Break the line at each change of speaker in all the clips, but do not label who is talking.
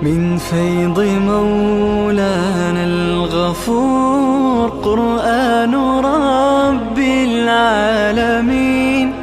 من فيض مولانا الغفور قرآن رب العالمين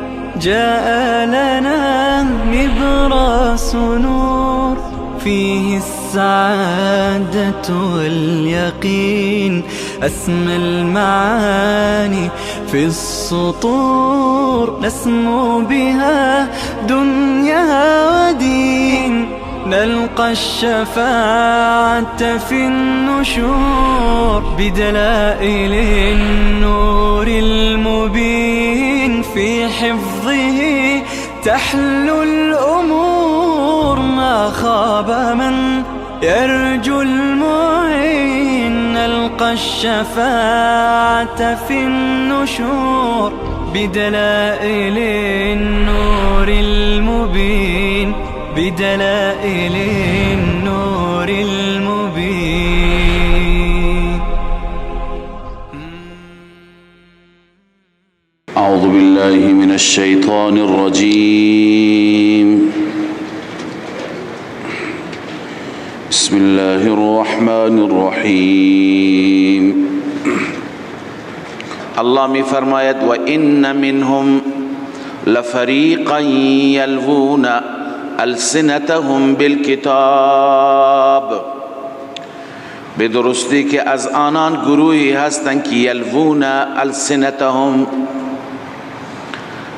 جاء لنا نبراس نور فيه السعادة واليقين أسمى المعاني في السطور نسمو بها دنيا ودين نلقى الشفاعة في النشور بدلائل النور المبين في حفظه تحلو الأمور ما خاب من يرجو المعين نلقى الشفاعة في النشور بدلائل النور المبين بدلائل النور المبين.
أعوذ بالله من الشيطان الرجيم. بسم الله الرحمن الرحيم. الله می فرماید و ان منهم لفریقا یلوون السنتهم بالکتاب، به درستی که از آنان گروهی هستند که یلوون السنتهم،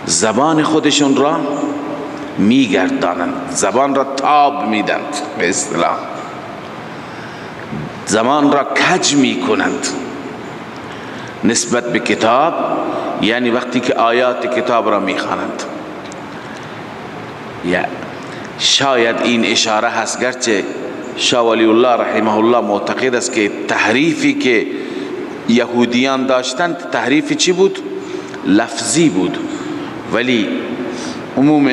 زبان خودشون را میگردانند، زبان را تاب میدند، به اصطلاح زبان را کج میکنند نسبت به کتاب، یعنی وقتی که آیات کتاب را میخوانند. یا شاید این اشاره هست، گرچه شاه ولی الله رحمه الله معتقد است که تحریفی که یهودیان داشتند تحریف چی بود؟ لفظی بود، ولی عموم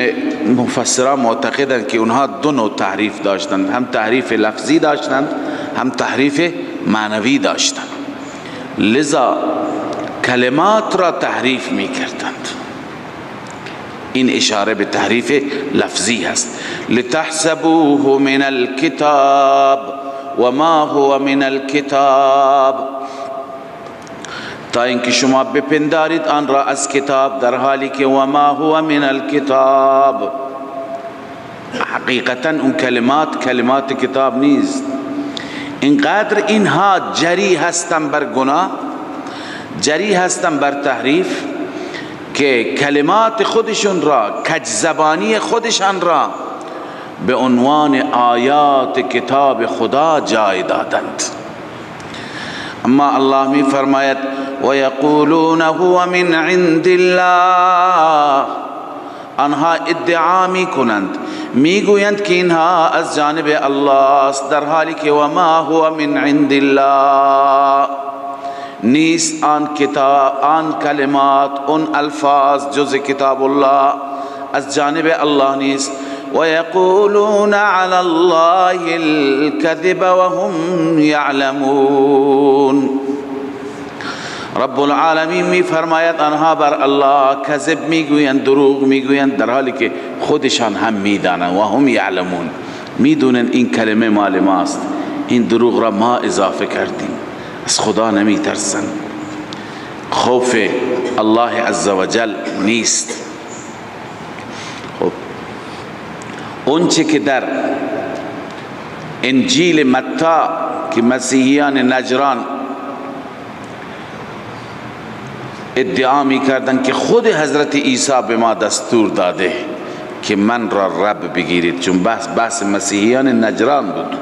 مفسران معتقدند که اونها دو نوع تحریف داشتند، هم تحریف لفظی داشتند هم تحریف معنوی داشتند، لذا کلمات را تحریف می کردند. این اشاره به تحریف لفظی هست. لتحسبوه من الكتاب وما هو من الكتاب، تا اینکه شما بپندارید آن را از کتاب، در حالی که وما هو من الكتاب، حقیقتا اون کلمات کتاب نیست. اینقدر اینها جری هستن بر گناه، جری هستن بر تحریف، که کلمات خودشون را، کج زبانی خودشان را به عنوان آیات کتاب خدا جای دادند. اما الله می فرماید و یقولون هو من عند الله، آنها ادعا می کنند، میگویند که اینها از جانب الله است، در حالی که و ما هو من عند الله، نیست آن کتاب، آن کلمات، اون الفاظ جز کتاب الله از جانب الله نیست. و یقولون علی الله الكذب وهم یعلمون، رب العالمین می فرماید آنها بر الله کذب میگویند، دروغ میگویند، در حالی که خودشان هم میدانند، و هم یعلمون، میدونن این کلمه مال ماست، این دروغ را ما اضافه کردیم. از خدا نمی ترسن، خوف الله عزوجل نیست. خب اون چه که در انجیل متی که مسیحیان نجران ادعا می کردن که خود حضرت عیسی به ما دستور داده که من را رب بگیرید، چون بحث مسیحیان نجران بود،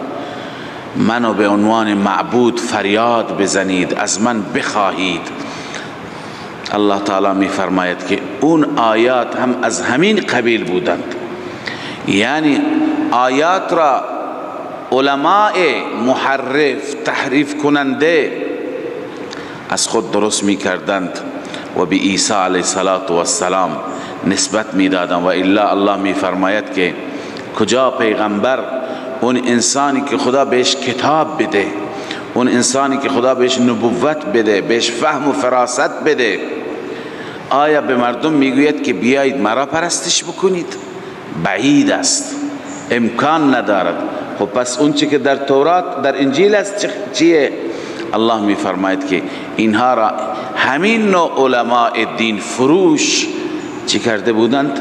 منو به عنوان معبود فریاد بزنید، از من بخواهید. الله تعالی می فرماید که اون آیات هم از همین قبیل بودند، یعنی آیات را علماء محرف، تحریف کننده از خود درست می کردند و به عیسی علیه السلام نسبت می دادند. و الا الله می فرماید که کجا پیغمبر، اون انسانی که خدا بهش کتاب بده، اون انسانی که خدا بهش نبوت بده، بهش فهم و فراست بده، آیا به مردم میگوید که بیایید مرا پرستش بکنید؟ بعید است، امکان ندارد. خب پس اون چی که در تورات در انجیل است چیه؟ الله می فرماید که اینها را همین نوع علماء دین فروش چی کرده بودند؟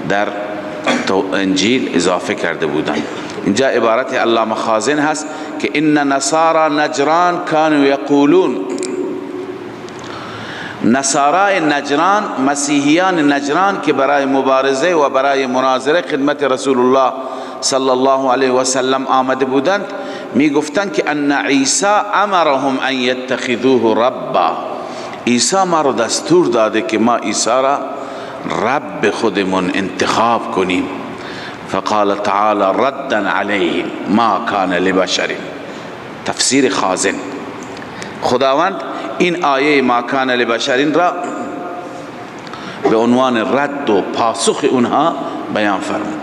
در انجیل اضافه کرده بودند. اینجا عبارت علامه خازن هست که ان نصارى نجران كانوا یقولون، نصارای نجران، مسیحیان نجران که برای مبارزه و برای مناظره خدمت رسول الله صلی الله علیه و سلم آمده بودند، می گفتند که ان عیسی امرهم ان یتخذوه ربا، عیسی ما را دستور داده که ما عیسی را رب خودمون انتخاب کنیم. فقال تعالی ردا علیه ما کان لبشر، تفسیر خازن. خداوند این آیه ما کان لبشر را به عنوان رد و پاسخ اونها بیان فرمود.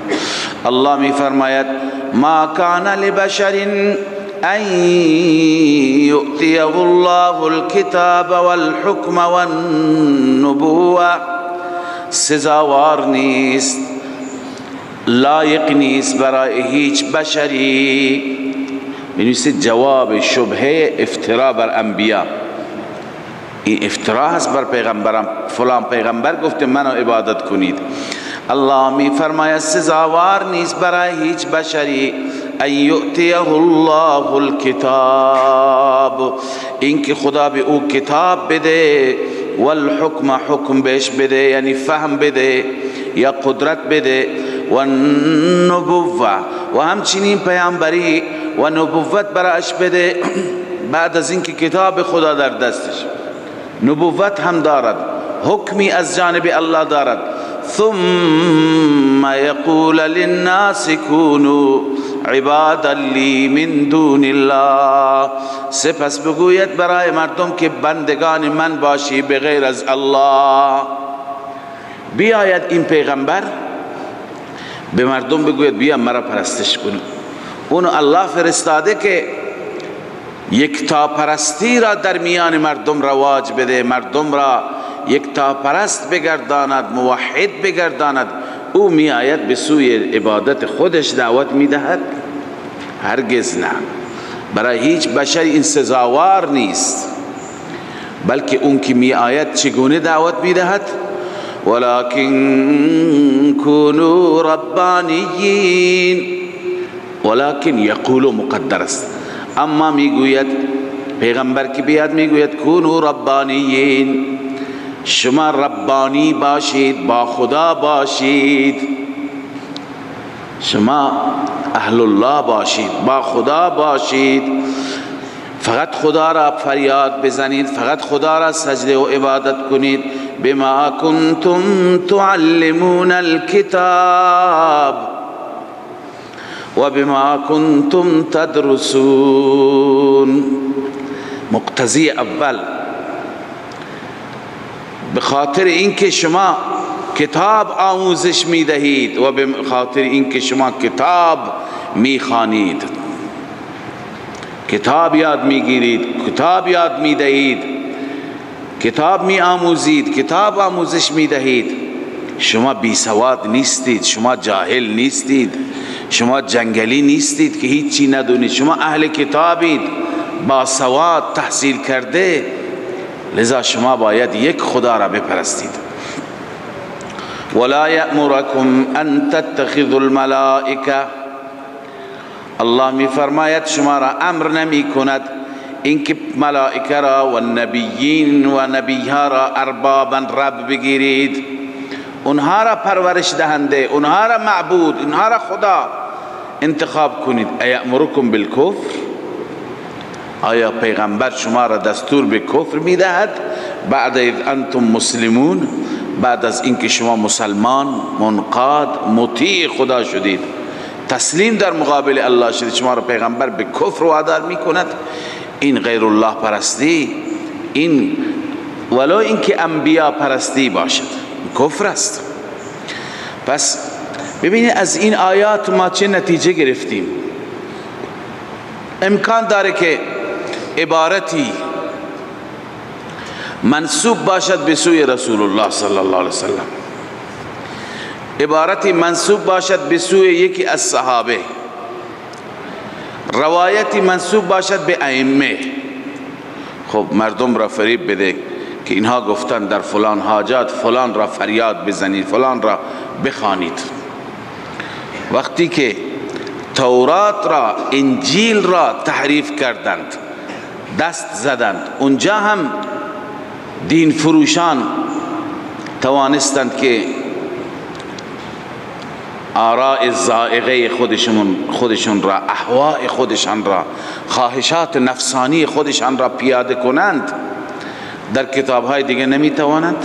الله می فرماید ما کان لبشر ان یؤتیه الله الكتاب والحکم والنبوة، سزاوار نیست، لایق نیست برای هیچ بشری. بنویسید جواب شبهه افترا بر انبیا. این افترا هست بر پیغمبرم، فلان پیغمبر گفته منو عبادت کنید. الله می فرماید سزاوار نیست برای هیچ بشری ان یؤتیه الله الکتاب، اینکه خدا به او کتاب بده، والحکم حکم بهش بده یعنی فهم بده یا قدرت بده، و النبوة و همچنین پیامبری و نبوت برایش بده. بعد از اینکه کتاب خدا در دستش، نبوت هم دارد، حکمی از جانب الله دارد. ثم یقول للناس كونوا عبادا لی من دون الله، سپس بگوید برای مردم که بندگان من باشی بغیر از الله. بیاید این پیغمبر به مردم بگوید بیا مرا پرستش کنید. اونو الله فرستاده که یکتا پرستی را در میان مردم رواج بده، مردم را یکتا پرست بگرداند، موحد بگرداند. او می آید به سوی عبادت خودش دعوت می دهد؟ هرگز نه. برای هیچ بشری این سزاوار نیست، بلکه اون که می آید چگونه دعوت می دهد؟ ولكن كونوا ربانیین، ولكن یقول مقدر است، اما میگوید پیغمبر که بیاد میگوید کونوا ربانیین، شما ربانی باشید، با خدا باشید، شما اهل الله باشید، با خدا باشید، فقط خدا را فریاد بزنید، فقط خدا را سجده و عبادت کنید. بما کنتم تعلمون الكتاب و بما کنتم تدرسون. مقتضی اول، به خاطر اینکه شما کتاب آموزش می دهید و به خاطر اینکه شما کتاب می خوانید، کتاب یاد می گیرید، کتاب یاد می دهید، کتاب می آموزید، کتاب آموزش می دهید. شما بی سواد نیستید، شما جاهل نیستید، شما جنگلی نیستید که هیچی ندونید، شما اهل کتابید، با سواد تحصیل کرده، لذا شما باید یک خدا را بپرستید. ولا یأمرکم ان تتخذوا الملائکه، الله می فرماید شما را امر نمی کند اینکه ملائکه را و نبیین و نبیها را اربابا رب بگیرید، اونها را پرورش دهنده، اونها را معبود، اونها را خدا انتخاب کنید. ایامرکم بالکفر، آیا پیغمبر شما را دستور به کفر می دهد بعد از انتم مسلمون، بعد از اینکه شما مسلمان منقاد مطیع خدا شدید، تسلیم در مقابل الله شدید، شما را پیغمبر به کفر وادار می کند؟ این غیر الله پرستی، این ولو اینکه انبیا پرستی باشد کفر است. پس ببینید از این آیات ما چه نتیجه گرفتیم. امکان داره که عبارتی منسوب باشد به سوی رسول الله صلی الله علیه وسلم، عبارتی منسوب باشد به سوی یکی از صحابه، روایتی منسوب باشد به ائمه. خب مردم را فریب بده که اینها گفتن در فلان حاجات فلان را فریاد بزنید، فلان را بخوانید. وقتی که تورات را، انجیل را تحریف کردند، دست زدند، اونجا هم دین فروشان توانستند که آراء زائغه خودشون را، اهواء خودشان را، خواهشات نفسانی خودشان را پیاده کنند. در کتاب‌های دیگه نمیتوانند.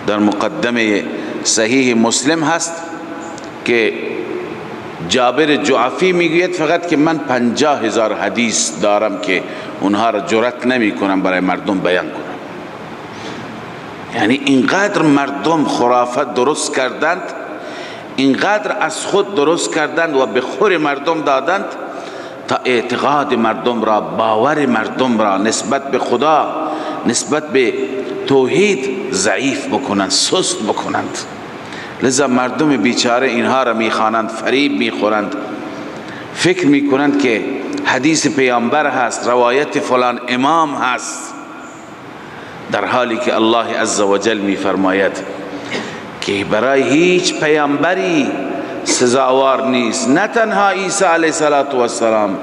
در مقدمه صحیح مسلم هست که جابر جعفی میگوید فقط که من 50,000 حدیث دارم که اونها را جرأت نمی کنم برای مردم بیان کنم. یعنی اینقدر مردم خرافات درست کردند، اینقدر از خود درست کردند و به خور مردم دادند تا اعتقاد مردم را، باور مردم را نسبت به خدا، نسبت به توحید ضعیف بکنند، سست بکنند. لذا مردم بیچاره اینها را میخوانند، فریب میخورند، فکر میکنند که حدیث پیامبر هست، روایت فلان امام هست، در حالی که الله عزوجل میفرماید که برای هیچ پیامبری سزاوار نیست، نه تنها عیسی علیه السلام،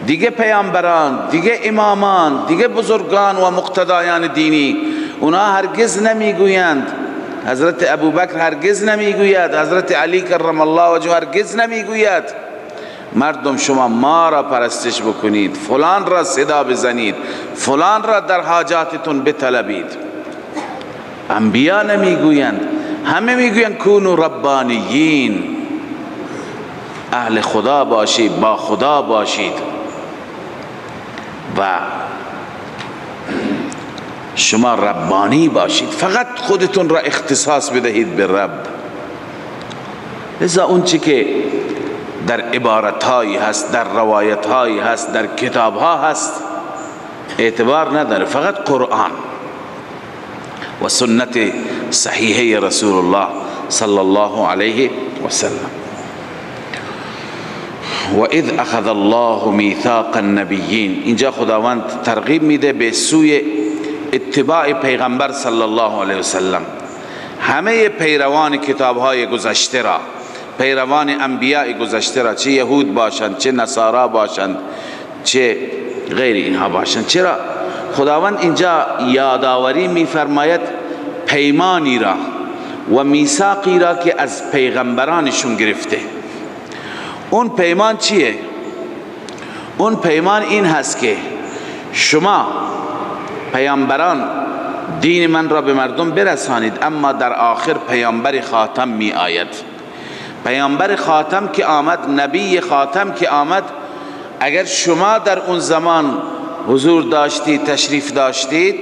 دیگه پیامبران، دیگه امامان، دیگه بزرگان و مقتدایان دینی، اونا هرگز نمیگویند، حضرت ابوبکر هرگز نمیگوید، حضرت علی کرم الله وجهه هرگز نمیگوید مردم شما ما را پرستش بکنید، فلان را صدا بزنید، فلان را در حاجاتتون بطلبید. انبیا نمیگویند، همه میگویند کونوا ربانیین، اهل خدا باشید، با خدا باشید و شما ربانی باشید، فقط خودتون را اختصاص بدهید به رب. لذا اون چی که در عبارتهایی هست، در روایتهایی هست، در کتابها هست اعتبار نداره، فقط قرآن و سنت صحیحه رسول الله صلی الله علیه و سلم. و اذ اخذ الله میثاق النبیین، اینجا خداوند ترغیب میده به سوی اتباع پیغمبر صلی الله علیه و سلم. همه پیروان کتابهای گذشته را، پیروان انبیاء گذشته را، چه یهود باشند، چه نصارا باشند، چه غیر اینها باشند. چرا خداوند اینجا یادآوری میفرماید پیمانی را و میثاقی را که از پیغمبرانشون گرفته؟ اون پیمان چیه؟ اون پیمان این هست که شما پیامبران دین من را به مردم برسانید، اما در آخر پیامبر خاتم می آید. پیامبر خاتم که آمد، نبی خاتم که آمد، اگر شما در اون زمان حضور داشتید، تشریف داشتید،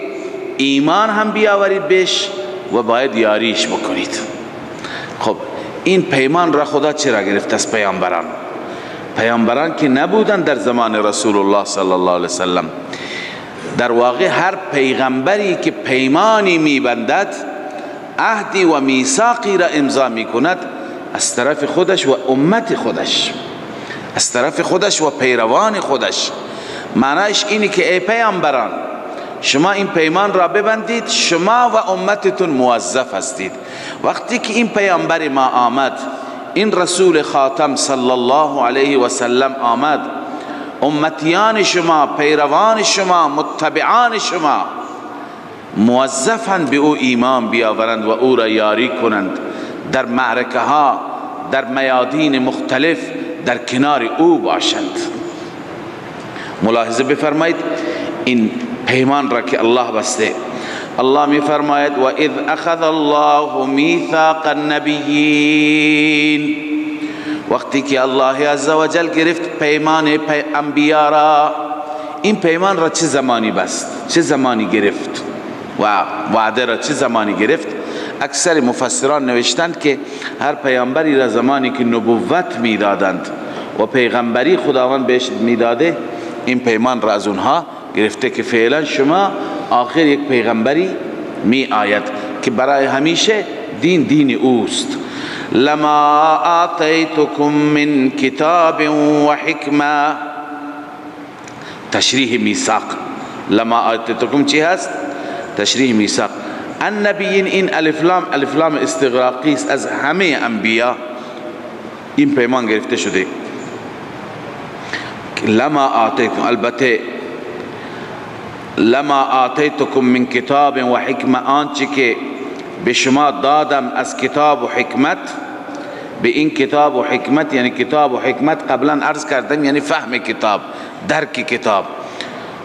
ایمان هم بیاورید بهش و باید یاریش بکنید. خب این پیمان را خدا چرا گرفت از پیامبران؟ پیامبران که نبودن در زمان رسول الله صلی الله علیه وسلم. در واقع هر پیغمبری که پیمانی میبندد، عهدی و میثاقی را امضا میکند از طرف خودش و امت خودش، از طرف خودش و پیروان خودش. معنیش اینی که ای پیامبران شما این پیمان را ببندید، شما و امتتون موظف هستید. وقتی که این پیامبر ما آمد، این رسول خاتم صلی الله علیه و سلم آمد، امتیان شما، پیروان شما، متبعان شما موظفند به او ایمان بیاورند و او را یاری کنند، در معرکه ها، در میادین مختلف در کنار او باشند. ملاحظه بفرمایید این پیمان را که الله بسته. الله می فرماید و اذ اخذ الله میثاق النبیین، وقتی که الله عزوجل گرفت پیمان انبیا را. این پیمان را چه زمانی بست؟ چه زمانی گرفت؟ و وعده را چه زمانی گرفت؟ اکثر مفسران نوشتند که هر پیامبری را زمانی که نبوت میدادند و پیغمبری خداوند بهش میداده، این پیمان را از اونها گرفته که فعلا شما آخر یک پیغمبری می آید که برای همیشه دین اوست. لما آتیتکم من کتاب و حکمه. تشریح میثاق. لما آتیتکم چی هست؟ تشریح میثاق. النبیین، این الف لام استغراقی است، از همه انبیا این پیمان گرفته شده. لما آتیتکم، البته لما آتیتکم من کتاب و حکمه، آنچه که به شما دادم از کتاب و حکمت. به این کتاب و حکمت یعنی کتاب و حکمت قبلا عرض کردم یعنی فهم کتاب، درک کتاب،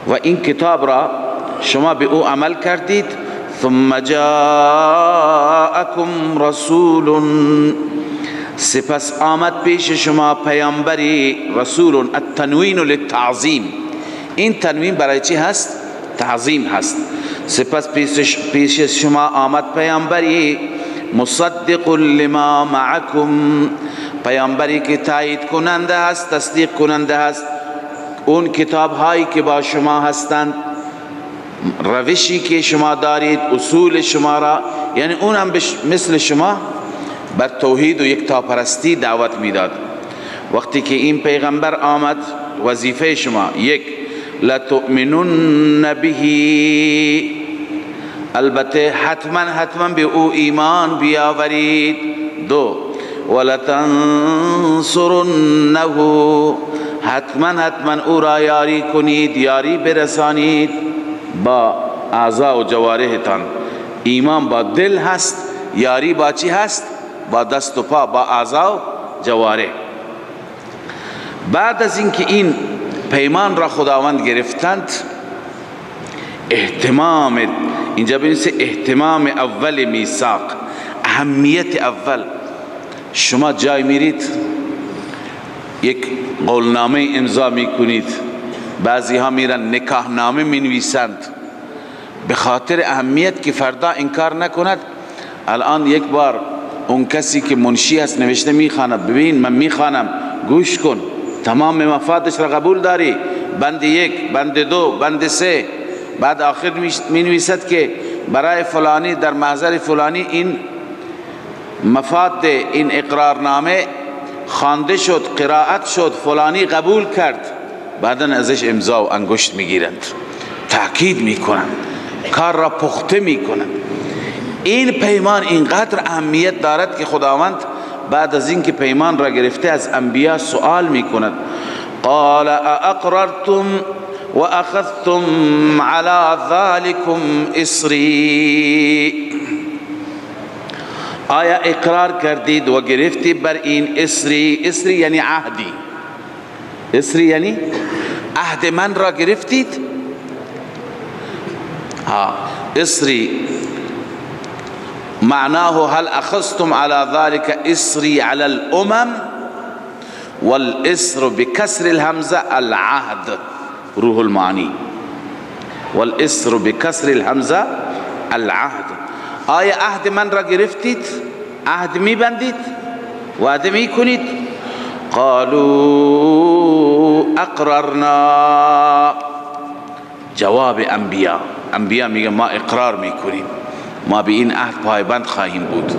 و این کتاب را شما به او عمل کردید. ثم جاءکم رسول، سپس آمد پیش شما پیامبری. رسول، التنوین للتعظیم، این تنوین برای چی هست؟ تعظیم هست. سپس پیش شما آمد پیامبری مصدق لما معکم، پیامبری که تایید کننده هست، تصدیق کننده هست اون کتاب هایی که با شما هستند، روشی که شما دارید، اصول شما را، یعنی اون هم مثل شما بر توحید و یکتاپرستی دعوت میداد. وقتی که این پیغمبر آمد، وظیفه شما یک، لتؤمنن به، البته حتما به او ایمان بیاورید. دو، ولتنصرنه، حتما او را یاری کنید، یاری برسانید با اعضا و جوارحتان. ایمان با دل هست، یاری با چی هست؟ با دست و پا، با اعضا و جوارح. بعد از اینکه این پیمان را خداوند گرفتند، اهتمام، اینجا بنویسه اهتمام اول میثاق، اهمیت اول. شما جای میرید یک قولنامه امضا میکنید، بعضی ها میرن نکاحنامه مینویسند، به خاطر اهمیت که فردا انکار نکند. الان یک بار اون کسی که منشی هست نوشته میخواند، ببین من میخوانم، گوش کن، تمام مفادش را قبول داری؟ بند یک، بند دو، بند سه. بعد آخر می نویسد که برای فلانی در محضر فلانی این مفاد این اقرارنامه خوانده شد، قرائت شد، فلانی قبول کرد. بعدا ازش امضا و انگشت میگیرند، تأکید میکنند، کار را پخته میکنند. این پیمان اینقدر اهمیت دارد که خداوند بعد از اینکه پیمان را گرفته از انبیا سوال میکند. قال اقررتم و اخذتم على ذلكم اصری، آیا اقرار کردید و گرفتید بر این اصری؟ اصری یعنی عهدی، اصری یعنی عهد من را گرفتید. اصری معناه هل اخذتم على ذلك اصری على الامم، والاسر بكسر الهمزه العهد، روح المعانی، والاسر بكسر الهمزه العهد. آیا عهد من را گرفتید؟ عهد می بندید؟ وعده می کنید؟ قالوا اقررنا، جواب انبیا میگه ما اقرار میکنیم، ما به این عهد پایبند خواهیم بود.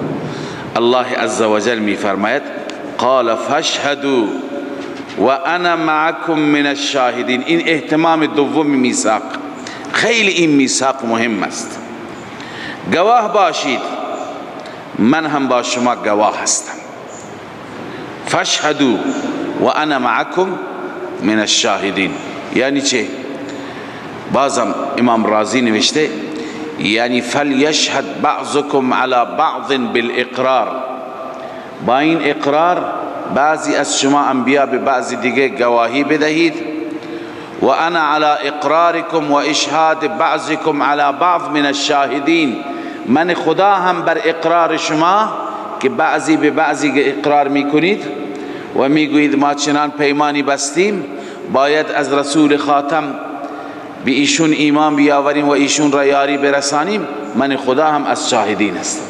الله عزوجل میفرماید قال فاشهدوا وانا معكم من الشاهدین. این اهتمام دوم میثاق، خیلی این میثاق مهم است. گواه باشید، من هم با شما گواه هستم. فاشهدوا وانا معكم من الشاهدین یعنی چه؟ بازم امام رازی نوشته یعنی فلیشهد بعضکم علی بعض بالاقرار، با این اقرار بعضی از شما انبیا به بعضی دیگه گواهی بدهید. و انا علی اقرارکم و اشهاد بعضکم علی بعض من الشاهدین، من خدا هم بر اقرار شما که بعضی به بعضی اقرار میکنید و میگویید ما چنان پیمانی بستیم باید از رسول خاتم به ایشون ایمان بیاوریم و ایشون را یاری برسانیم، من خدا هم از شاهدین هستم.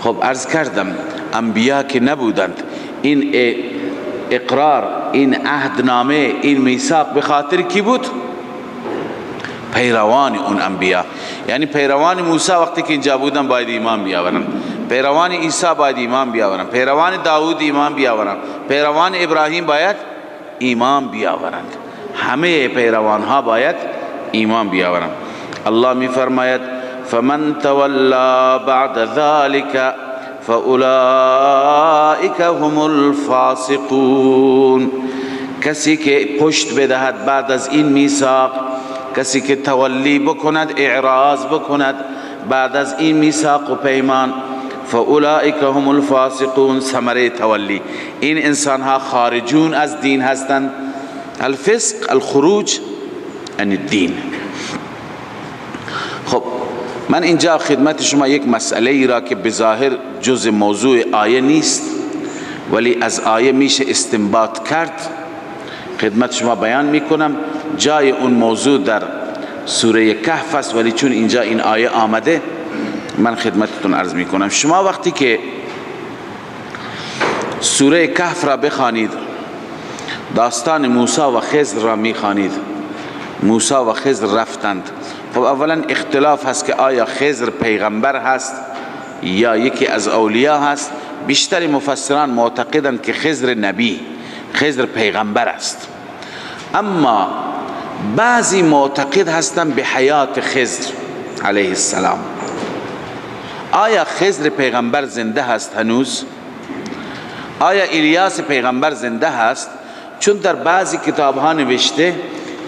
خب عرض کردم انبیا که نبودند، این اقرار، این عهدنامه، این میثاق به خاطر کی بود؟ پیروان اون انبیا. یعنی پیروان موسی وقتی که اینجا بودن باید ایمان بیاورن، پیروان عیسی باید ایمان بیاورند، پیروان داوود ایمان بیاورند، پیروان ابراهیم باید ایمان بیاورند، همه پیروان ها باید ایمان بیاورند. الله می فرماید فمن تولا بعد ذلك فاولئک هم الفاسقون. کسی که پشت بدهد بعد از این میثاق، کسی که تولی بکند، اعراض بکند بعد از این میثاق و پیمان، فاولئک هم الفاسقون، ثمره تولی، این انسان ها خارجون از دین هستند. الفسق الخروج عن الدین. خب من اینجا خدمت شما یک مسئله ای را که بظاهر جز موضوع آیه نیست ولی از آیه میشه استنباط کرد خدمت شما بیان میکنم. جای اون موضوع در سوره کهف است ولی چون اینجا این آیه آمده من خدمتتون عرض میکنم. شما وقتی که سوره کهف را بخوانید، داستان موسی و خضر را میخوانید. موسی و خضر رفتند. خب اولا اختلاف هست که آیا خضر پیغمبر هست یا یکی از اولیاء هست. بیشتر مفسران معتقدند که خضر نبی، خضر پیغمبر است، اما بعضی معتقد هستند به حیات خضر علیه السلام. آیا خضر پیغمبر زنده هست هنوز؟ آیا الیاس پیغمبر زنده هست؟ چون در بعضی کتاب ها نوشته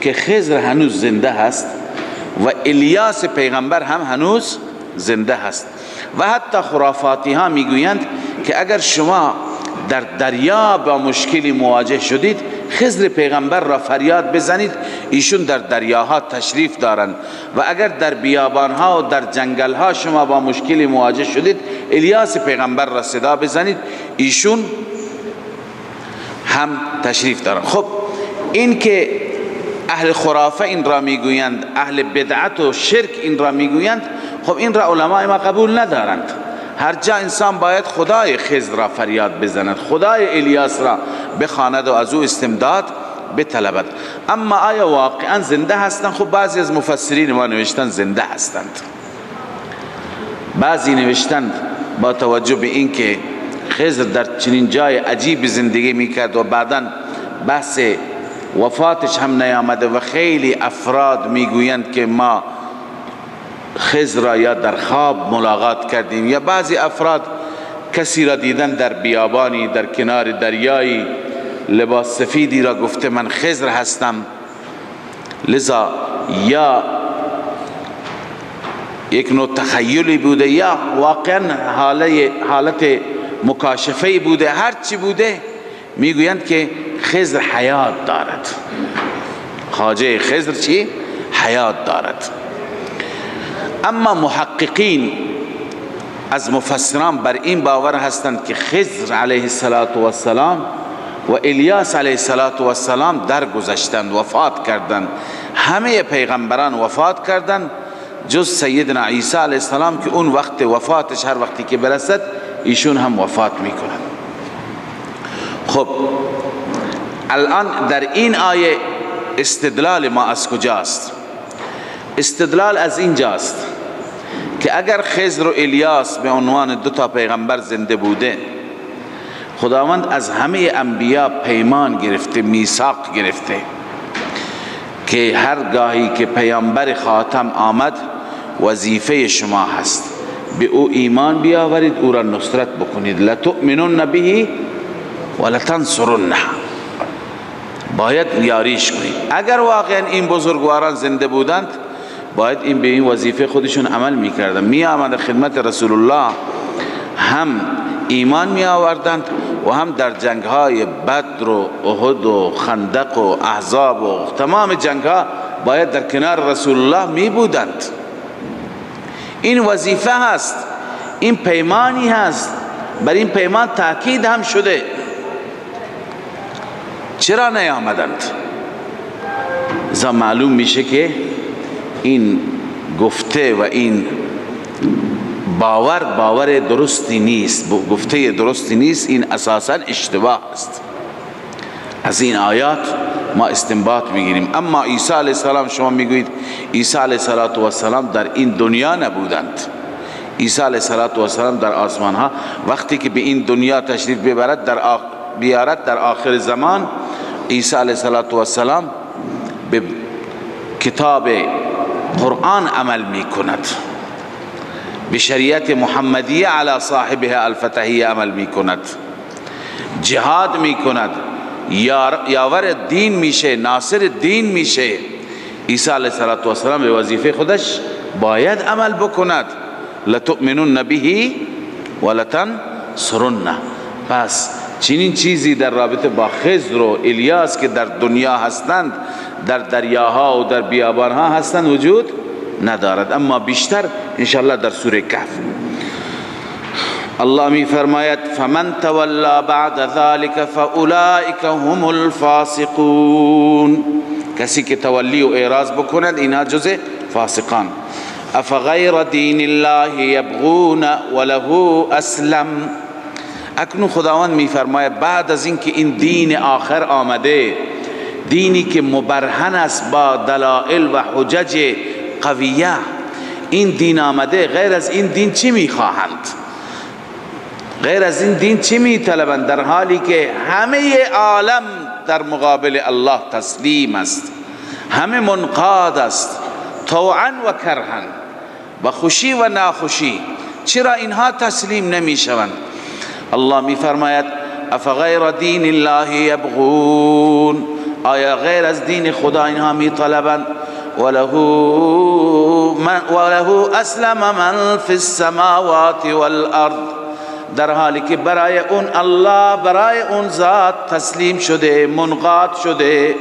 که خضر هنوز زنده هست و الیاس پیغمبر هم هنوز زنده هست. و حتی خرافاتی ها میگویند که اگر شما در دریا با مشکلی مواجه شدید، خضر پیغمبر را فریاد بزنید، ایشون در دریاها تشریف دارند. و اگر در بیابانها و در جنگلها شما با مشکلی مواجه شدید، الیاس پیغمبر را صدا بزنید، ایشون هم تشریف دارند. خب این که اهل خرافه این را میگویند، اهل بدعت و شرک این را میگویند، خب این را علماء ما قبول ندارند. هر جا انسان باید خدای خضر را فریاد بزند، خدای الیاس را بخواند و از او استمداد بطلبد. اما آیا واقعا زنده هستند؟ خب بعضی از مفسرین ما نوشتن زنده هستند. بعضی نوشتند با توجه به این که خضر در چنین جای عجیب زندگی میکرد و بعدا بحث وفاتش هم نیامده و خیلی افراد میگویند که ما خضر را یا در خواب ملاقات کردیم، یا بعضی افراد کسی را دیدن در بیابانی در کنار دریایی لباس سفیدی را گفته من خضر هستم. لذا یا یک نوع تخیلی بوده یا واقعا حالت مکاشفه‌ای بوده، هر چی بوده میگویند که خضر حیات دارد. خواجه خضر چی؟ حیات دارد. اما محققین از مفسران بر این باور هستند که خضر علیه السلام و الیاس علیه السلام درگذشتند، وفات کردند. همه پیغمبران وفات کردند جز سیدنا عیسی علیه السلام که اون وقت وفاتش هر وقتی که برسد ایشون هم وفات میکنند. خب الان در این آیه استدلال ما از کجاست؟ استدلال از اینجاست که اگر خضر و الیاس به عنوان دو تا پیغمبر زنده بوده، خداوند از همه انبیا پیمان گرفته، میثاق گرفته که هرگاهی که پیامبر خاتم آمد وظیفه شما هست به او ایمان بیاورید، او را نصرت بکنید. لتؤمنن به ولتنصرنه، باید یاریش کنید. اگر واقعا این بزرگواران زنده بودند باید این به این وظیفه خودشون عمل میکردن، می آمدند خدمت رسول الله، هم ایمان می آوردند و هم در جنگ های بدر و احد و خندق و احزاب و تمام جنگ ها باید در کنار رسول الله می بودند. این وظیفه هست، این پیمانی هست، بر این پیمان تاکید هم شده. چرا نیامدند؟ ازا معلوم میشه که این گفته و این باور درستی نیست، گفته درستی نیست، این اساسا اشتباه است. از این آیات ما استنباط میگیریم. اما عیسی علیه السلام، شما میگویید عیسی علیه السلام در این دنیا نبودند، عیسی علیه السلام در آسمان ها وقتی که به این دنیا تشریف بیارد در آخر زمان، عیسی علیه السلام به کتاب قرآن عمل می کند، به شریعت محمدیه علی صاحبها الفتحیه عمل می کند، جهاد می کند، یاور دین میشه، ناصر دین میشه. عیسی علیه السلام به وظیفه خودش باید عمل بکند. لتؤمنن به ولتنصرنه. پس چنین چیزی در رابطه با خضر و الیاس که در دنیا هستند، در دریاها و در بیابانها هستند، وجود ندارد، اما بیشتر انشاءالله در سوره کهف. الله می فرماید فمن تولا بعد ذلك فاولئک هم الفاسقون. کسی که تولی و اعراض بکند اینا جزء فاسقان. افغیر دین الله یبغون وله اسلم. اکنون خداوند می فرماید بعد از اینکه این دین آخر آمده، دینی که مبرهن است با دلائل و حجج قویه، این دین آمده، غیر از این دین چی می خواهند؟ غیر از این دین چی می طلبند؟ در حالی که همه عالم در مقابل الله تسلیم است، همه منقاد است، طوعا و کرها، و خوشی و ناخوشی. چرا اینها تسلیم نمی شوند؟ الله می فرماید افغیر دین الله یبغون. آیا غیر از دین خدا اینها می طلبند؟ وله اسلم من فی السماوات والارض. در حالی که برای اون الله، برای اون ذات تسلیم شده، منقاد شده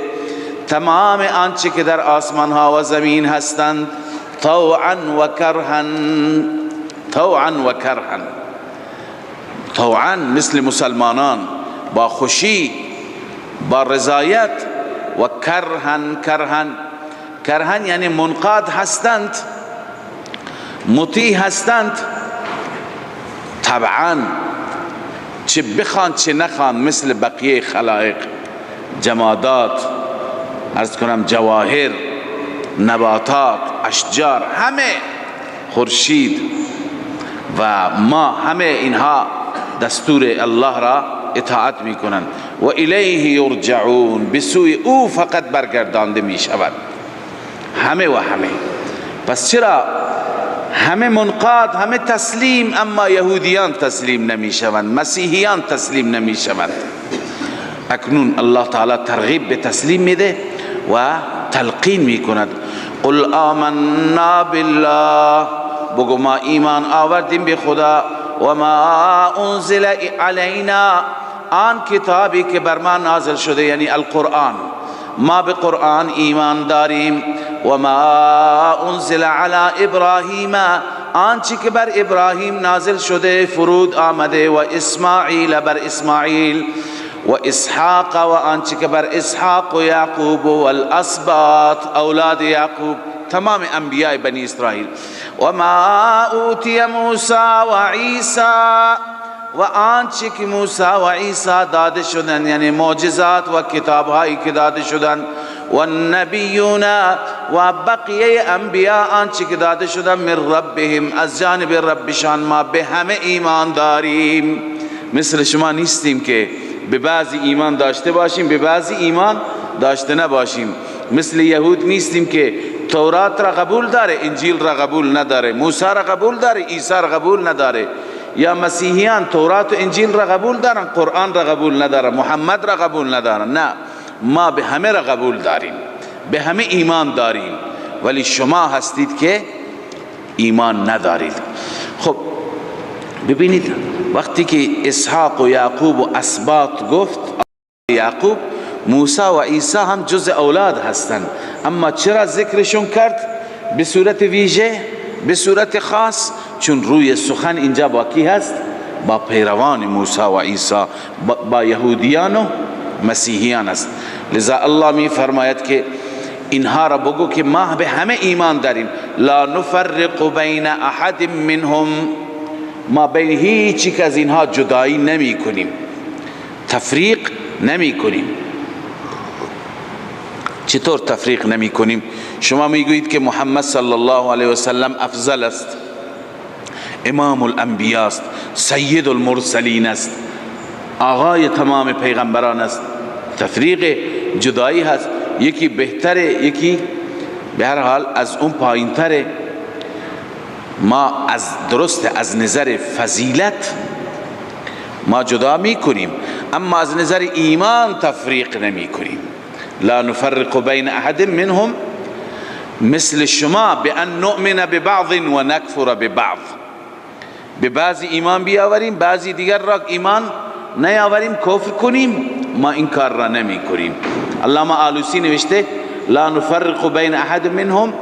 تمام آنچه که در آسمان ها و زمین هستند، طوعا و کرها. طوعا و کرها، طوعا مثل مسلمانان با خوشی، با رضایت، و کرها یعنی منقاد هستند، مطیع هستند طبعا، چه بخوان چه نخوان، مثل بقیه خلائق، جمادات، عرض کنم جواهر، نباتات، اشجار، همه، خورشید و ما، همه اینها دستور الله را اطاعت می کنند. و الیه یرجعون، به سوی او فقط برگردانده می شود همه و همه. پس چرا همه منقاد، همه تسلیم، اما یهودیان تسلیم نمی شوند، مسیحیان تسلیم نمی شوند؟ اکنون الله تعالی ترغیب به تسلیم میده و تلقین می کند. قل آمنا بالله، بگو ما ایمان آوردیم به خدا، و ما انزل علینا، آن کتابی که بر ما نازل شده یعنی القرآن، ما به قرآن ایمان داریم. و ما انزل علی ابراهیم، آنچه که بر ابراهیم نازل شده، فرود آمده، و اسماعیل بر اسماعیل، و اسحاق، و آنچه که بر اسحاق، و یعقوب، و الاسباط، اولاد یعقوب، تمام انبیاء بنی اسرائیل. و ما اوتی موسی و عیسی، و آنچه که موسی و عیسی داده شدن، یعنی معجزات و کتابهایی که داده شدن، و النبیون، و بقیه انبیاء آنچه که داده شدن، من ربهم، از جانب ربشان، ما به همه ایمان داریم. مثل شما نیستیم که به بعضی ایمان داشته باشیم، به بعضی ایمان داشته نباشیم. مثل یهود نیستیم که تورات را قبول داره، انجیل را قبول نداره، موسی را قبول داره، عیسی را قبول نداره. یا مسیحیان تورات و انجیل را قبول دارن، قرآن را قبول ندارن، محمد را قبول ندارن. نه، ما به همه را قبول داریم، به همه ایمان داریم، ولی شما هستید که ایمان ندارید. خب ببینید، وقتی که اسحاق و یعقوب و اسباط گفت، یعقوب، موسی و عیسی هم جز اولاد هستند، اما چرا ذکرشون کرد به صورت ویژه، به صورت خاص؟ چون روی سخن اینجا باقی هست با پیروان موسی و عیسی، با یهودیان و مسیحیان است. لذا الله می فرماید که اینها را بگو که ما به همه ایمان داریم. لا نفرق بین احد منهم، ما بین هیچ یک از اینها جدایی نمی کنیم، تفریق نمی کنیم. چطور تفریق نمی کنیم؟ شما میگویید که محمد صلی الله علیه و سلم افضل است، امام الانبیاء است، سید المرسلین است، آقای تمام پیغمبران است. تفریق جدایی هست، یکی بهتره، یکی به هر حال از اون پایین تره. ما از نظر فضیلت ما جدا می کنیم، اما از نظر ایمان تفریق نمی کنیم. لا نفرق بین احد منهم مثل شما بان نؤمن ببعض و نکفر ببعض. به بعضی ایمان بیاوریم، بعضی دیگر را ایمان نیاوریم، کفر کنیم. ما این کار را نمی کنیم. علامه آلوسی نوشته لا نفرق بین احد منهم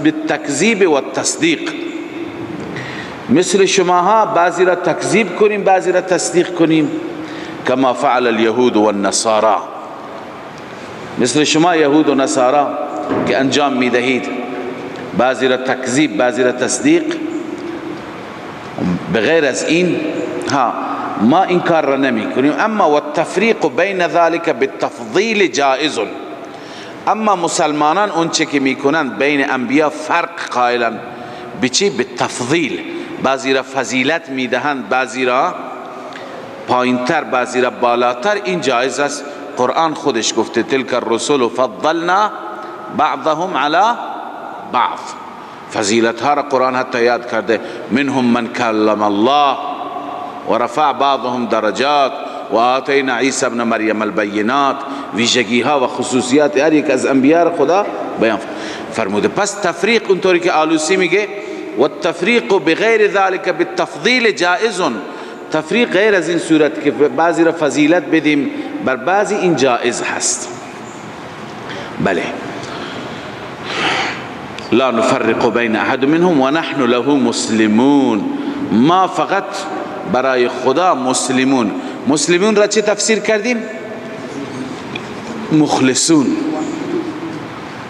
بالتکذیب و التصدیق. مثل شماها بعضی را تکذیب کنیم، بعضی را تصدیق کنیم. کما فعل اليهود والنصارى، مثل شما یهود و نصارا که انجام میدهید، بعضی را تکذیب بعضی را تصدیق. بغیر از این ما این کار را نمی کنیم. اما والتفریق بین ذلك بالتفضیل جائز. اما مسلمانان اون چه که میکنند بین انبیا فرق قائلند. بچی؟ بالتفضیل. بعضی را فضیلت میدهند، بعضی را پایینتر، بعضی را بالاتر. این جایز است. قرآن خودش گفته تلک الرسل فضلنا بعضهم علی بعض. فضیلت ها را قرآن حتی یاد کرده. منهم من کلم الله و رفع بعضهم درجات و آتینا عیسی ابن مریم البینات. ویژگی ها و خصوصیات هر یک از انبیاء خدا بیان فرموده. پس تفریق اونطوری که آلوسی میگه والتفریق بغیر ذلك بالتفضیل جائز. تفریق غیر از این صورت که بعضی را فضیلت بدیم بر بعضی، این جائز هست. بله. لا نفرق بین احد منهم و نحن له مسلمون. ما فقط برای خدا مسلمون. مسلمون را چه تفسیر کردیم؟ مخلصون.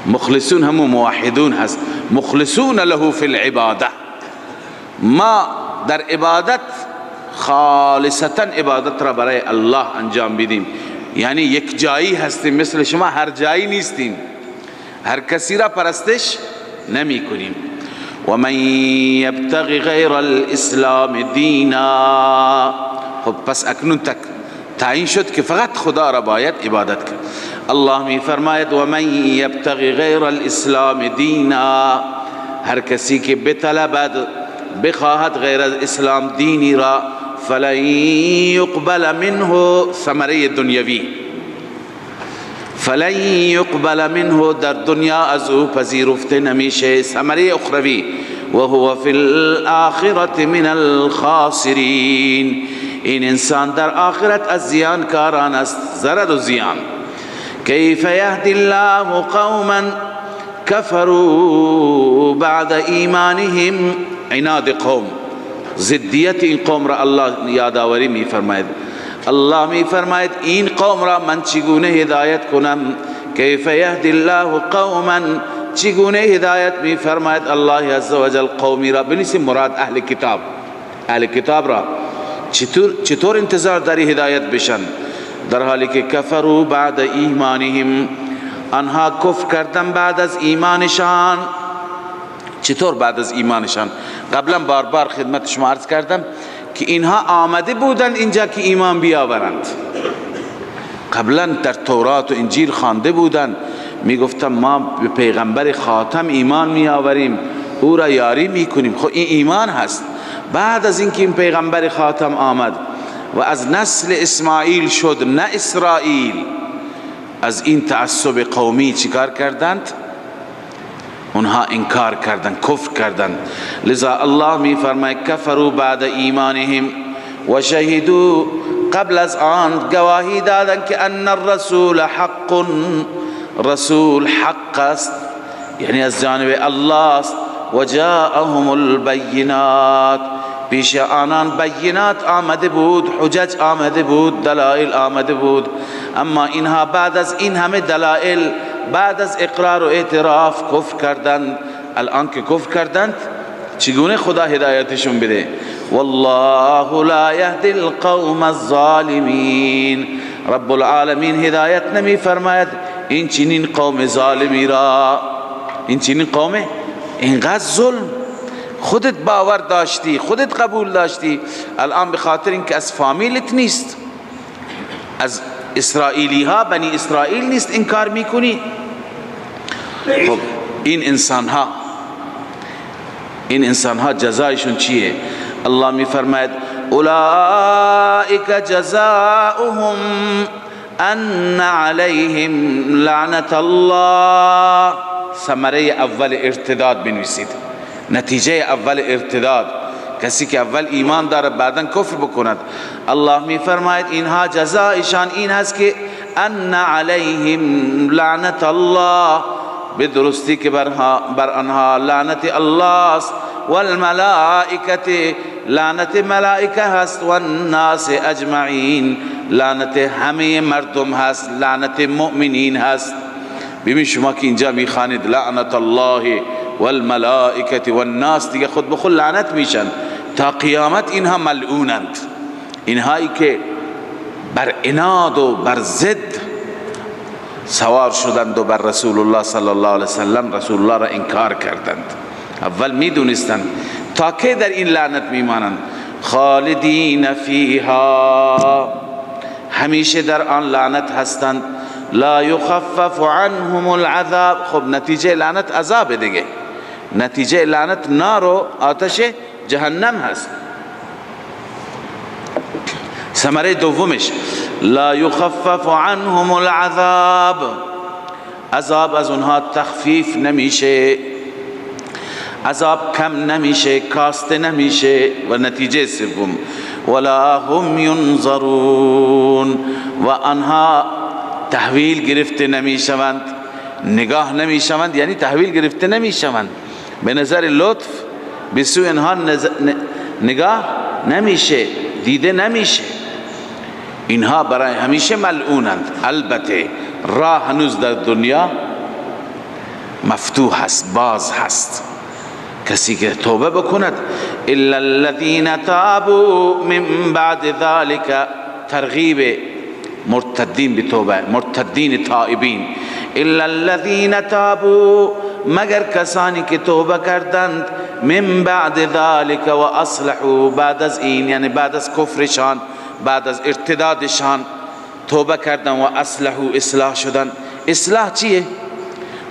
مخلصون همون موحدون هست. مخلصون له فی العباده. ما در عبادت خالصتا عبادت را برای الله انجام بدیم. یعنی یک جایی هستیم، مثل شما هر جایی نیستیم، هر کسی را پرستش نمی کنیم. و من یبتغی غیر الاسلام دینا. خب پس اکنون تعیین شد که فقط خدا را باید عبادت کرد. الله می فرماید و من یبتغی غیر الاسلام دینا. هر کسی که بطلبد بخواهد غیر از اسلام دینی را، فلن یقبل منه، ثمره دنیوی، فلن یقبل منه، در دنیا از او پذیرفته نمیشه، ثمره اخروی، و هو فی الاخرة من الخاسرین. این انسان در آخرت از زیانکاران است، ضرر و زیان. کیف یهدی الله قوما کفروا بعد ایمانهم. عناد قوم، ضدیت این قوم را الله یادآوری می فرماید. الله می فرماید این قوم را من چگونه هدایت کنم. کیف یهدی الله قوما، چگونه هدایت می فرماید الله عزوجل قومی را. بنویسیم مراد اهل کتاب. اهل کتاب را چطور انتظار داری هدایت بشن در حالی که کفروا بعد ایمانهم، آنها کفر کردن بعد از ایمانشان. چطور بعد از ایمانشان؟ قبلا بار بار خدمت شما عرض کردم که اینها آمده بودند اینجا که ایمان بیاورند. قبلا در تورات و انجیل خوانده بودند، میگفتن ما به پیغمبر خاتم ایمان میآوریم، او را یاری میکنیم. خب این ایمان هست. بعد از اینکه این پیغمبر خاتم آمد و از نسل اسماعیل شد نه اسرائیل، از این تعصب قومی چیکار کردند؟ اونها انکار کردند، کفر کردند. لذا الله می فرماید کفروا بعد ایمانهم و شهدوا، قبل از آن گواهی دادند که ان الرسول حق، رسول حق است، یعنی از جانب الله است. و جاءهم البینات، پیش آنان بینات آمده بود، حجج آمده بود، دلائل آمده بود. اما اینها بعد از این همه دلائل، بعد از اقرار و اعتراف کفر کردند. الان که کفر کردند چگونه خدا هدایتشون بده؟ والله لا یهدی القوم الظالمین. رب العالمین هدایت نمی فرماید این چنین قوم ظالمی را. این چنین قوم اینقدر ظلم. خودت باور داشتی، خودت قبول داشتی، الان به خاطر اینکه از فامیلت نیست، از اسرائیلی ها بنی اسرائیل نیست، انکار میکنی. خب این انسان ها جزایشون چیه؟ الله میفرماید اولئک جزاؤهم ان علیهم لعنت الله. ثمره اول ارتداد بنویسید، نتیجه اول ارتداد، کسی که اول ایمان داره بعداً کفر بکند. الله میفرماید اینها جزایشان این هست که ان علیهم لعنت الله، به درستی که بر آنها لعنت الله است، والملائکه، لعنت ملائکه هست، والناس اجمعین، لعنت همه مردم هست، لعنت مؤمنین هست. ببین شما که اینجا میخوانید لعنت الله والملائکه والناس، دیگه خود به خود لعنت میشن تا قیامت. اینها ملعونند، اینهایی که بر عناد و بر ضد سوار شدند و بر رسول الله صلی الله علیه وسلم، رسول الله را انکار کردند. اول میدونستند تا که در این لعنت میمانند. خالدین فیها، همیشه در آن لعنت هستند. لا یخفف عنهم العذاب. خب نتیجه لعنت عذاب دیگه، نتیجه لعنت نار و آتش جهنم هست. ثمره دومش لا یخفف عنهم العذاب، عذاب از اونها تخفیف نمیشه، عذاب کم نمیشه، کاسته نمیشه. و نتیجه سوم ولا هم ینظرون، و آنها تحویل گرفته نمیشوند، نگاه نمیشوند، یعنی تحویل گرفته نمیشوند، به نظر لطف به سوی آنها نگاه نمیشه، دیده نمیشه. اینها برای همیشه ملعونند. البته راه هنوز در دنیا مفتوح هست، باز هست. کسی که توبه بکند، الا الذين تابوا من بعد ذلك، ترغیب مرتدین به توبه، مرتدین تائبین. الا الذين تابوا، مگر کسانی که توبه کردند، من بعد ذلك و اصلحوا، بعد از این یعنی بعد از کفرشان، بعد از ارتدادشان توبه کردن و اصلحوا، اصلاح شدن. اصلاح چیه؟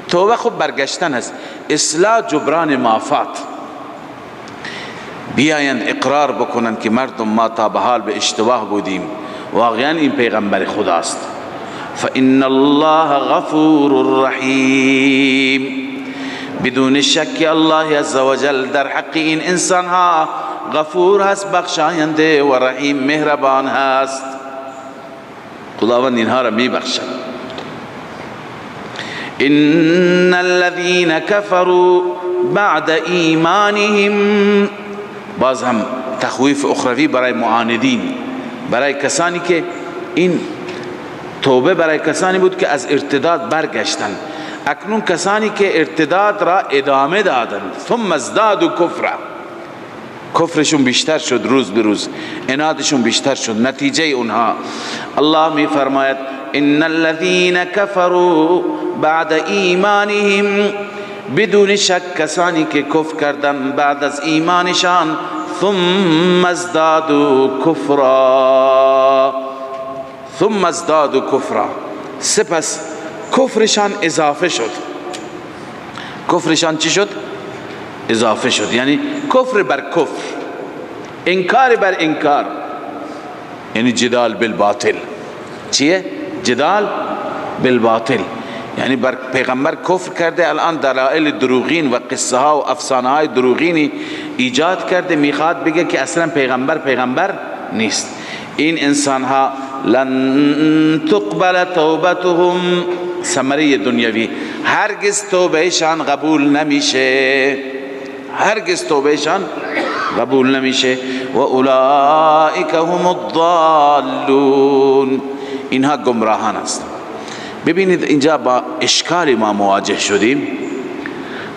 توبه خب برگشتن است، اصلاح جبران مافات. بیایند اقرار بکنن که مردم ما تا به حال به اشتباه بودیم، واقعا این پیغمبر خداست. فإن الله غفور رحیم، بدون شک الله عز وجل در حق این انسان ها غفور هست، بخشاینده و رحیم، مهربان هست. خداوند اینها را می بخشد. ان الذين كفروا بعد ایمانهم، باز هم تخویف اخروی برای معاندین، برای کسانی که این توبه برای کسانی بود که از ارتداد برگشتند. اکنون کسانی که ارتداد را ادامه دادند، ثم ازدادوا کفرا، کفرشون بیشتر شد روز به روز، عنادشون بیشتر شد. نتیجه اونها الله می فرماید ان الذين كفروا بعد ایمانهم، بدون شک کسانی که کفر کردن بعد از ایمانشان، ثم ازدادوا کفرا، ثم ازدادوا کفرا، سپس کفرشان اضافه شد. کفرشان چی شد؟ اضافه شد، یعنی کفر بر کفر، انکار بر انکار، یعنی جدال بالباطل. چیه؟ جدال بالباطل، یعنی بر پیغمبر کفر کرده، الان دلائل دروغین و قصه ها و افسانه های دروغینی ایجاد کرده، میخواد بگه که اصلا پیغمبر نیست. این انسان ها لن تقبل توبتهم، ثمره دنیوی، هرگز توبهشان قبول نمیشه، هرگز توبهشان قبول نمیشه. و اولئک هم الضالون، اینها گمراهان است. ببینید اینجا با اشکال ما مواجه شدیم.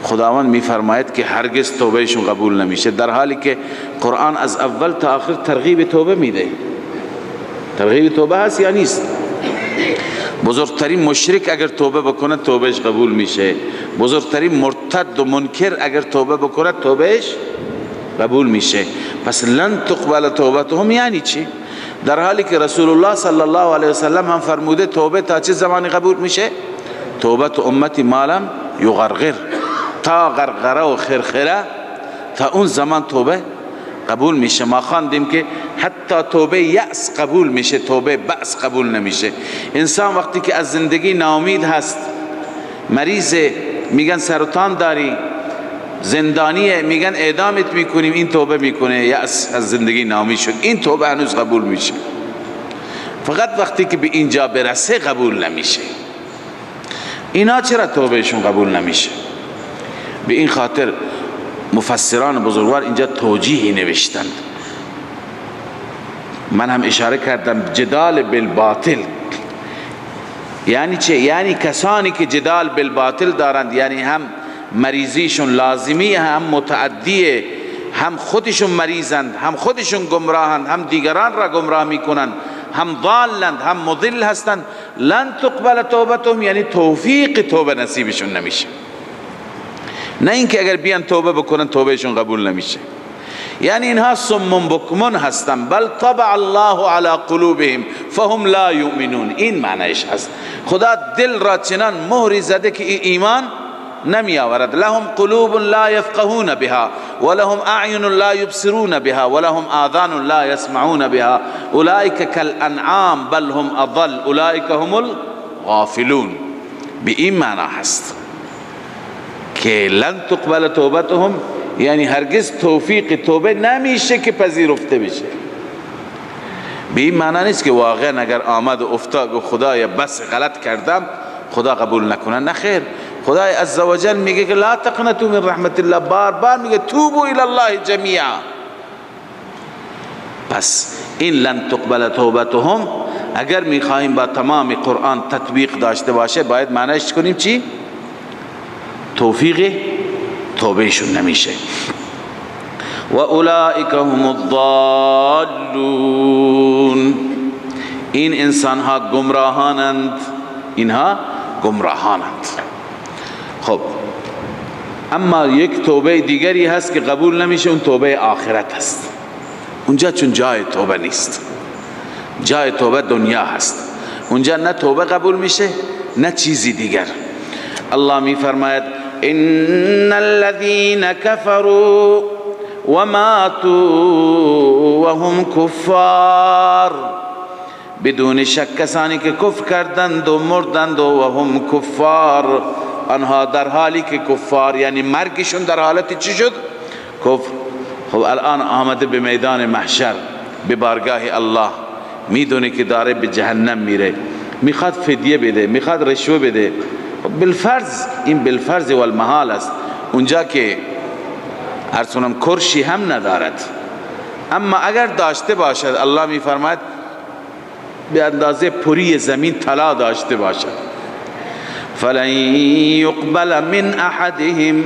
خداوند میفرماید که هرگز توبهشون قبول نمیشه، در حالی که قرآن از اول تا آخر ترغیب توبه میده. ترغیب توبه هست یا نیست؟ بزرگترین مشرک اگر توبه بکنه توبهش قبول میشه. بزرگترین مرتد و منکر اگر توبه بکنه توبهش قبول میشه. پس لن تقبل توبتهم یعنی چی؟ در حالی که رسول الله صلی الله علیه وسلم هم فرموده توبه تا چه زمانی قبول میشه؟ توبت امتی مالم یغرغر، تا غرغره و خرخره، تا اون زمان توبه قبول میشه. ما خواندیم که حتی توبه یأس قبول میشه، توبه بأس قبول نمیشه. انسان وقتی که از زندگی ناامید هست، مریض، میگن سرطان داری، زندانیه، میگن اعدامت میکنیم، این توبه میکنه، یأس از زندگی ناامید شد، این توبه هنوز قبول میشه. فقط وقتی که به اینجا برسه قبول نمیشه. اینا چرا توبهشون قبول نمیشه؟ به این خاطر مفسران بزرگوار اینجا توجیهی نوشتند. من هم اشاره کردم جدال بالباطل یعنی چه؟ یعنی کسانی که جدال بالباطل دارند، یعنی هم مریضیشون لازمی، هم متعدیه، هم خودشون مریضند، هم خودشون گمراهند، هم دیگران را گمراه میکنند، هم ضالند، هم مضل هستند. لن تقبل توبتهم یعنی توفیق توبه نصیبشون نمیشه. نه اینکه اگر بیان توبه بکنن توبهشون قبول نمیشه. یعنی اینها صم بکمون هستن. بل طبع الله علی قلوبهم فهم لا یؤمنون. این معنیش هست. خدا دل را چنان مهری زده که ایمان نمی آورد. لهم قلوب لا یفقهون بها ولهم اعین لا یبصرون بها ولهم آذان لا یسمعون بها اولئک کالانعام بل هم اضل اولئک هم الغافلون. به این معنی هست که لن تقبل توبتهم یعنی هرگز توفیق توبه نمیشه که پذیرفته بشه. به این معنی نیست که واقعا اگر آمد و افتاد و خدایا بس غلط کردم خدا قبول نکنه. نه خیر، خدای عزوجل میگه که لا تقنطوا من رحمت الله، بار بار میگه توبوا الی الله جمیعا. پس این لن تقبل توبتهم اگر میخواهیم با تمام قرآن تطبیق داشته باشه باید معنیش کنیم چی؟ توفیق توبهشون نمیشه. و اولئک هم الضالون. این انسان ها گمراهانند، اینها گمراهانند. خب اما یک توبه دیگری هست که قبول نمیشه، اون توبه آخرت هست. اونجا چون جای توبه نیست، جای توبه دنیا هست. اونجا نه توبه قبول میشه نه چیزی دیگر. الله می فرماید ان الذين كفروا وماتوا وهم كفار. بدون شک کسانی که کفر کردند و مردند و هم کفار، آنها در حالی که کفار یعنی مرگشون در حالت چی شد؟ کفر. خب الان آمده به میدان محشر به بارگاه الله، میدونه که داره به جهنم میره، میخواد فدیه بده، میخواد رشوه بده. بالفرض، این بالفرض و المحال است. اونجا که ارسونم کرشی هم ندارد، اما اگر داشته باشد الله میفرماید به اندازه پری زمین طلا داشته باشد. فلن يقبل من احدهم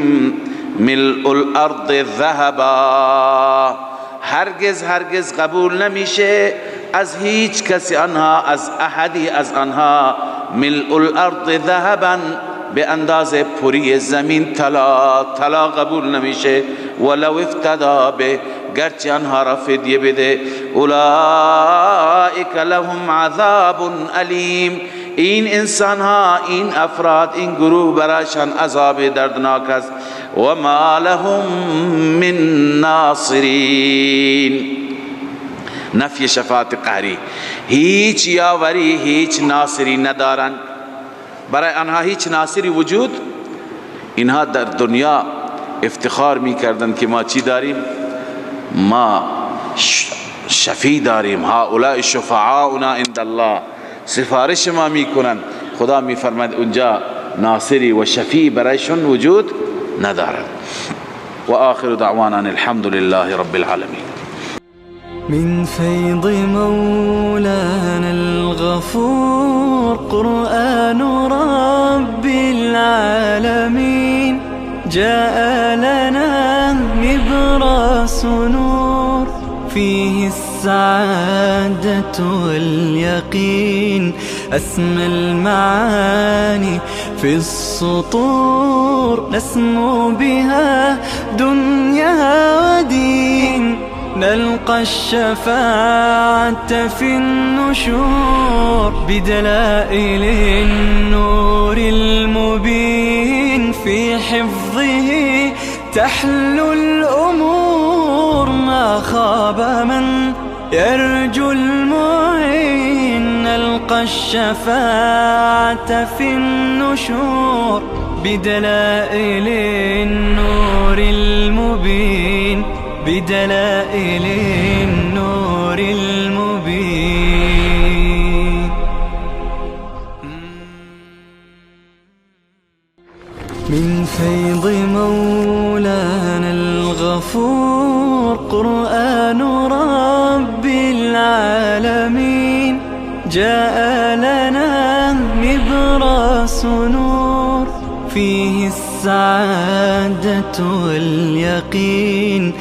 ملء الارض ذهبا. هرگز هرگز قبول نمیشه از هیچ کسی آنها، از احدی از آنها، ملء الارض ذهبا به اندازه پری زمین طلا قبول نمیشه. ولو افتدا به، گرچه آنها را فدیه بده. اولئک لهم عذاب علیم. این انسان ها، این افراد، این گروه برایشان عذاب دردناک است. و ما لهم من ناصرین. نفی شفاعت قهری، هیچ یاوری، هیچ ناصری ندارند. برای آنها هیچ ناصری وجود. اینها در دنیا افتخار میکردند که ما چی داریم؟ ما شفیع داریم. هؤلاء شفعاؤنا عند الله. سفارش ما میکنن. خدا میفرماید اونجا ناصری و شفیع برایشون وجود ندارد. و آخر دعوانا الحمد لله رب العالمين.
من فيض مولانا الغفور قرآن رب العالمين جاء لنا نبراس نور فيه السعادة واليقين أسمى المعاني في السطور، نسمو بها دنيا ودين، نلقى الشفاعة في النشور بدلائل النور المبين، في حفظه تحلو الأمور، ما خاب من يرجو المعين، نلقى الشفاعة في النشور بدلائل النور المبين، بدلائل النور المبين. من فيض مولانا الغفور قرآن رب العالمين، جاء لنا نبراس نور، فيه السعادة واليقين،